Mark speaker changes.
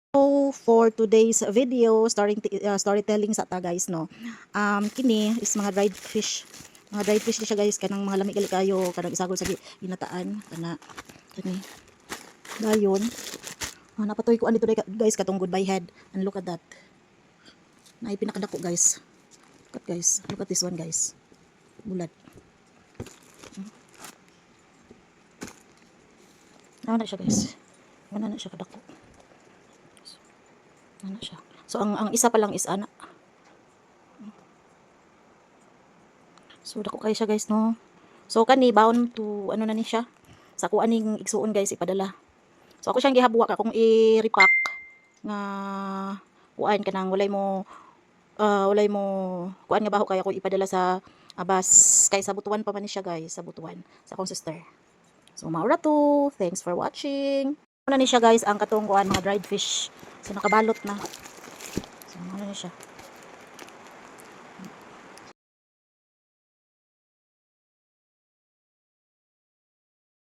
Speaker 1: So for today's video, storytelling sa ta guys no. Kini is mga dried fish. Mga dried fish siya guys kanang mga lami gali kayo kanang isagol sa ginataan kana kani. Dayon. Napatoy ko ani today guys katong goodbye head. And look at that. Naay pinakadako guys. Look at guys. Look at this one guys. Bulat. Na siya guys. Na siya kadako. Ano siya. So ang isa pa lang is ana. So dako kay siya guys no. So kani bound to ano na ni siya. Sa ko aning igsuon guys ipadala. So ako siyang gihabuwa ka kung i-repack nga kuan kanang walay mo kuan nga baho kaya ko ipadala sa abas kay sa butuan pa man ni siya guys sa butuan sa akong sister. So maura to. Thanks for watching. Ano ni siya guys ang katong kuan mga dried fish. So nakabalot na. So ano ni siya.